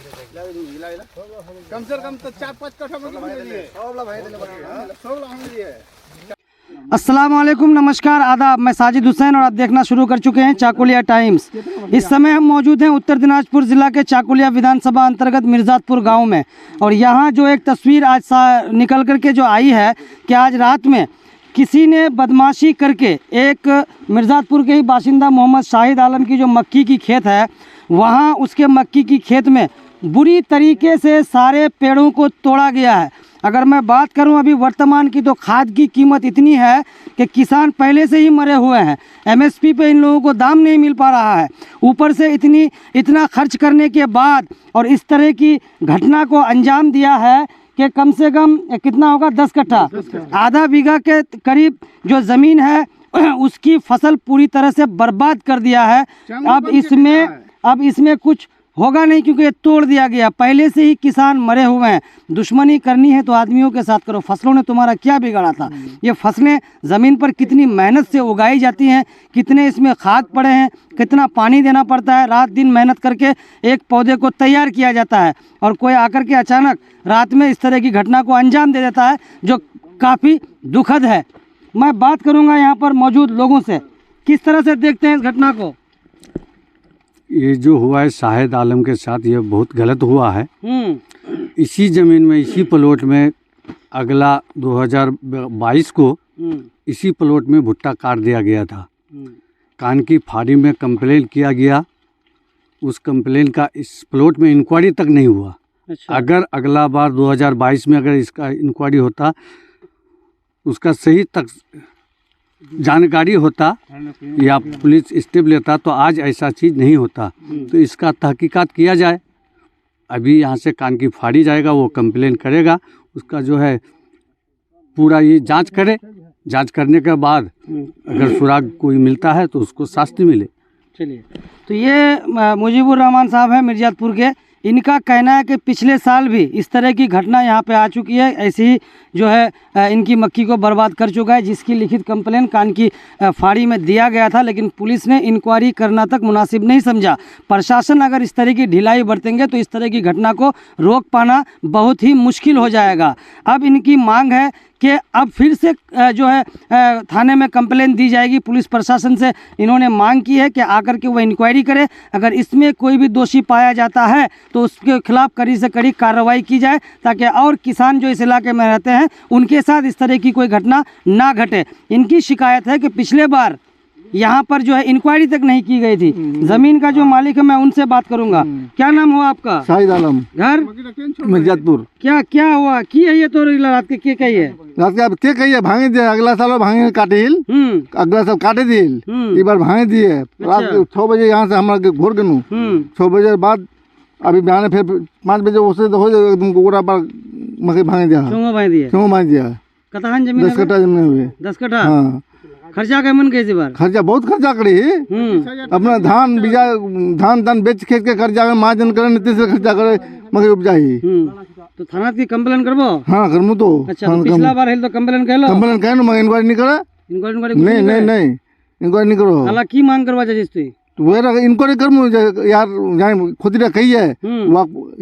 कम से कम तो 4-5 कट्ठा अस्सलाम वालेकुम, नमस्कार, आदाब। मैं साजिद हुसैन और आप देखना शुरू कर चुके हैं चाकुलिया टाइम्स। इस समय हम मौजूद हैं उत्तर दिनाजपुर ज़िला के चाकुलिया विधानसभा अंतर्गत मिर्ज़ातपुर गांव में। और यहाँ जो एक तस्वीर आज निकल करके जो आई है कि आज रात में किसी ने बदमाशी करके एक मिर्ज़ातपुर के ही बाशिंदा मोहम्मद शाहिद आलम की जो मक्की की खेत है, वहाँ उसके मक्की की खेत में बुरी तरीके से सारे पेड़ों को तोड़ा गया है। अगर मैं बात करूं अभी वर्तमान की, तो खाद की कीमत इतनी है कि किसान पहले से ही मरे हुए हैं। एमएसपी पे इन लोगों को दाम नहीं मिल पा रहा है। ऊपर से इतना खर्च करने के बाद और इस तरह की घटना को अंजाम दिया है कि कम से कम कितना होगा, 10 कट्ठा, आधा बीघा के करीब जो ज़मीन है उसकी फसल पूरी तरह से बर्बाद कर दिया है। अब इसमें कुछ होगा नहीं, क्योंकि ये तोड़ दिया गया। पहले से ही किसान मरे हुए हैं। दुश्मनी करनी है तो आदमियों के साथ करो। फसलों ने तुम्हारा क्या बिगाड़ा था? ये फसलें ज़मीन पर कितनी मेहनत से उगाई जाती हैं, कितने इसमें खाद पड़े हैं, कितना पानी देना पड़ता है, रात दिन मेहनत करके एक पौधे को तैयार किया जाता है। और कोई आकर के अचानक रात में इस तरह की घटना को अंजाम दे देता है, जो काफ़ी दुखद है। मैं बात करूँगा यहाँ पर मौजूद लोगों से, किस तरह से देखते हैं इस घटना को। ये जो हुआ है शाहिद आलम के साथ, ये बहुत गलत हुआ है। इसी ज़मीन में, इसी प्लॉट में अगला 2022 को इसी प्लॉट में भुट्टा काट दिया गया था। कान की फाड़ी में कंप्लेन किया गया। उस कंप्लेन का इस प्लॉट में इंक्वायरी तक नहीं हुआ। अच्छा। अगर अगला बार 2022 में अगर इसका इंक्वायरी होता, उसका सही तक जानकारी होता या पुलिस स्टेप लेता, तो आज ऐसा चीज़ नहीं होता। तो इसका तहकीकात किया जाए। अभी यहाँ से कान की फाड़ी जाएगा, वो कंप्लेन करेगा, उसका जो है पूरा ये जांच करे। जांच करने के बाद अगर सुराग कोई मिलता है तो उसको शास्ति मिले। चलिए, तो ये मुजीबुर रहमान साहब हैं मिर्ज़ातपुर के। इनका कहना है कि पिछले साल भी इस तरह की घटना यहाँ पे आ चुकी है। ऐसी ही जो है इनकी मक्की को बर्बाद कर चुका है, जिसकी लिखित कंप्लेन कान की फाड़ी में दिया गया था, लेकिन पुलिस ने इंक्वायरी करना तक मुनासिब नहीं समझा। प्रशासन अगर इस तरह की ढिलाई बरतेंगे तो इस तरह की घटना को रोक पाना बहुत ही मुश्किल हो जाएगा। अब इनकी मांग है कि अब फिर से जो है थाने में कंप्लेन दी जाएगी। पुलिस प्रशासन से इन्होंने मांग की है कि आकर के वह इंक्वायरी करे। अगर इसमें कोई भी दोषी पाया जाता है तो उसके खिलाफ कड़ी से कड़ी कार्रवाई की जाए, ताकि और किसान जो इस इलाके में रहते हैं उनके साथ इस तरह की कोई घटना ना घटे। इनकी शिकायत है कि पिछले बार यहाँ पर जो है इंक्वायरी तक नहीं की गई थी। जमीन का जो मालिक है, मैं उनसे बात करूंगा। क्या नाम हुआ आपका? शाहिद आलम, घर मिर्ज़ातपुर। क्या हुआ की है ये? तो रात के क्या कही है? रात के के कही है भांगे दिए। अगला साल भांगे काटे हिल, अगला साल काटे दिल, एक बार भांगे दिए। रात 6 बजे यहाँ से हमारा घोर गनू 6 बजे बाद अभी बयान फिर 5 बजे उसे तो हो जाए तुमको पूरा पर मकई भांगे दिया। क्यों भांगे दिया? कतान जमीन 10 कट्ठा जमीन हुए। 10 कट्ठा। हाँ। खर्चा कैमन कैसे बार? खर्चा बहुत खर्चा करी। अपना धान बीजा धान बेच खेत के खर्चा में महाजन करे, तीसरे खर्चा करे मकई उपजाई। तो थाना की कंप्लेन करबो? हाँ करमु तो। अच्छा, तो पिछला बार हेल तो कंप्लेन कहलो? कंप्लेन कहनो मगर इंक्वायरी नहीं करे। नहीं इंक्वायरी नहीं करो। अला की मांग करवा चाहिए तू? तो वो इंक्वायरी करमु यार, जाने खुद रे कही है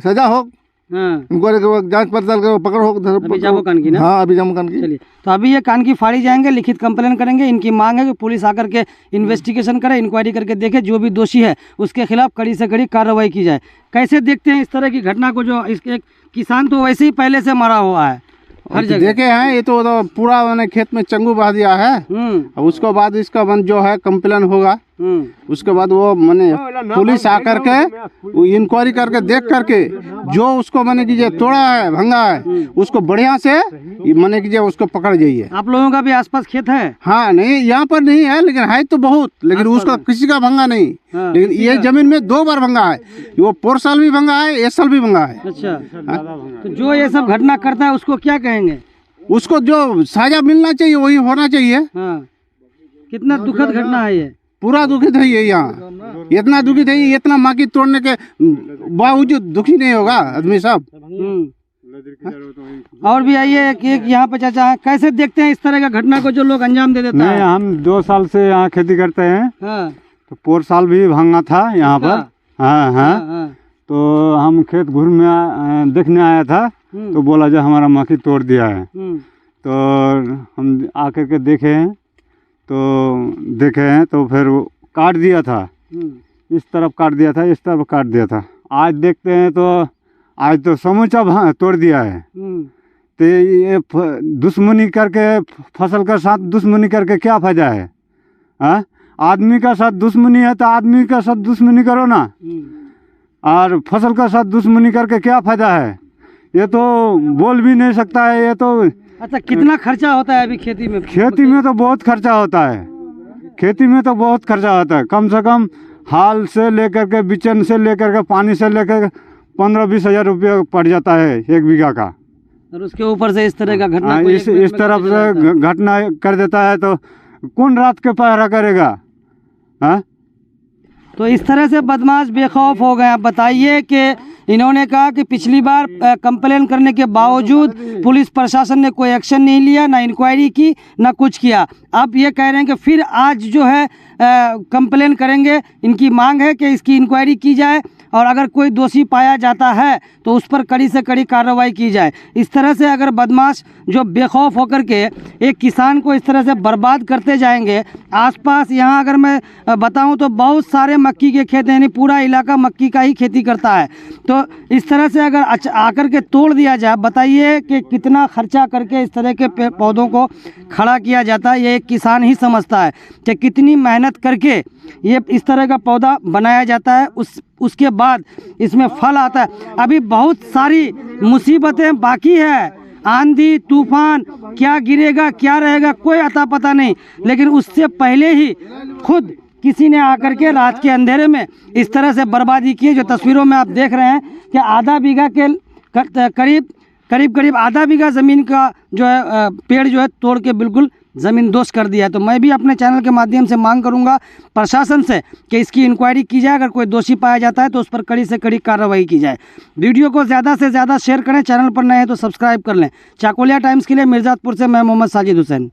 सजा हो। इंक्वायरी करो, जांच पड़ताल करो, पकड़ हो। अभी जामो कान की ना? हाँ अभी जामो कान की। चलिए, तो अभी ये कान की फाड़ी जाएंगे, लिखित कंप्लेन करेंगे। इनकी मांग है कि पुलिस आकर के इन्वेस्टिगेशन करे, इंक्वायरी करके देखे, जो भी दोषी है उसके खिलाफ कड़ी से कड़ी कार्रवाई की जाए। कैसे देखते हैं इस तरह की घटना को? जो इसके किसान तो वैसे ही पहले से मरा हुआ है हर जगह। देखे हैं ये तो पूरा मैंने खेत में चंगू बहा दिया है। उसके बाद इसका जो है कंप्लेन होगा, उसके बाद वो मैंने पुलिस आकर के इंक्वायरी करके देख करके जो उसको मैंने कीजिए तोड़ा है, भंगा है, उसको बढ़िया से मैंने कीजिए उसको पकड़ जाइए। आप लोगों का भी आसपास खेत है? हाँ, नहीं यहाँ पर नहीं है, लेकिन है तो बहुत, लेकिन उसका किसी का भंगा नहीं। हाँ, लेकिन ये जमीन में 2 बार भंगा है। वो 4 साल भी भंगा है, 1 साल भी भंगा है। अच्छा, तो जो ये सब घटना करता है उसको क्या कहेंगे? उसको जो सजा मिलना चाहिए वही होना चाहिए। हाँ। कितना दुखद घटना है ये? पूरा दुखित है ये। यहाँ इतना दुखित है, इतना मक्की तोड़ने के बावजूद दुखी नहीं होगा आदमी सब। और भी आइए, एक यहाँ पे चाचा है। कैसे देखते हैं इस तरह का घटना को जो लोग अंजाम दे देते हैं? हम 2 साल से यहाँ खेती करते हैं। हाँ। तो 4 साल भी भांगा था यहाँ पर। हाँ। तो हम खेत घूर में देखने आया था, तो बोला जो हमारा मक्की तोड़ दिया है। तो हम आकर के देखे हैं तो फिर वो काट दिया था, इस तरफ काट दिया था, इस तरफ काट दिया था। आज देखते हैं तो आज तो समूचा तोड़ दिया है। तो ये दुश्मनी करके, फसल का साथ दुश्मनी करके क्या फायदा है? हाँ, आदमी का साथ दुश्मनी है तो आदमी का साथ दुश्मनी करो ना, और फसल का साथ दुश्मनी करके क्या फायदा है? ये तो बोल भी नहीं सकता है ये तो। अच्छा, कितना खर्चा होता है अभी खेती में? खेती में तो बहुत खर्चा होता है, खेती में तो बहुत खर्चा होता है। कम से कम हाल से लेकर के, बिचन से लेकर के, पानी से लेकर के 15-20 हज़ार रुपया पड़ जाता है 1 बीघा का। और उसके ऊपर से इस तरह का घटना इस तरफ से घटना कर देता है तो कौन रात के पहरा करेगा? हाँ, तो इस तरह से बदमाश बेखौफ हो गए। आप बताइए कि इन्होंने कहा कि पिछली बार कंप्लेन करने के बावजूद पुलिस प्रशासन ने कोई एक्शन नहीं लिया, ना इंक्वायरी की, ना कुछ किया। अब ये कह रहे हैं कि फिर आज जो है कंप्लेन करेंगे। इनकी मांग है कि इसकी इंक्वायरी की जाए और अगर कोई दोषी पाया जाता है तो उस पर कड़ी से कड़ी कार्रवाई की जाए। इस तरह से अगर बदमाश जो बेखौफ होकर के एक किसान को इस तरह से बर्बाद करते जाएंगे, आसपास यहाँ अगर मैं बताऊं तो बहुत सारे मक्की के खेत हैं, यानी पूरा इलाका मक्की का ही खेती करता है। तो इस तरह से अगर आकर के तोड़ दिया जाए, बताइए कि कितना खर्चा करके इस तरह के पौधों को खड़ा किया जाता है। ये एक किसान ही समझता है कि कितनी मेहनत करके ये इस तरह का पौधा बनाया जाता है, उसके बाद इसमें फल आता है। अभी बहुत सारी मुसीबतें बाकी है, आंधी तूफान क्या गिरेगा क्या रहेगा कोई अता पता नहीं, लेकिन उससे पहले ही खुद किसी ने आकर के रात के अंधेरे में इस तरह से बर्बादी की है। जो तस्वीरों में आप देख रहे हैं कि आधा बीघा के करीब आधा बीघा ज़मीन का जो है पेड़ जो है तोड़ के बिल्कुल ज़मीन दोष कर दिया है। तो मैं भी अपने चैनल के माध्यम से मांग करूंगा प्रशासन से कि इसकी इंक्वायरी की जाए, अगर कोई दोषी पाया जाता है तो उस पर कड़ी से कड़ी कार्रवाई की जाए। वीडियो को ज़्यादा से ज़्यादा शेयर करें, चैनल पर नए हैं तो सब्सक्राइब कर लें। चाकुलिया टाइम्स के लिए मिर्ज़ापुर से मैं मोहम्मद साजिद हुसैन।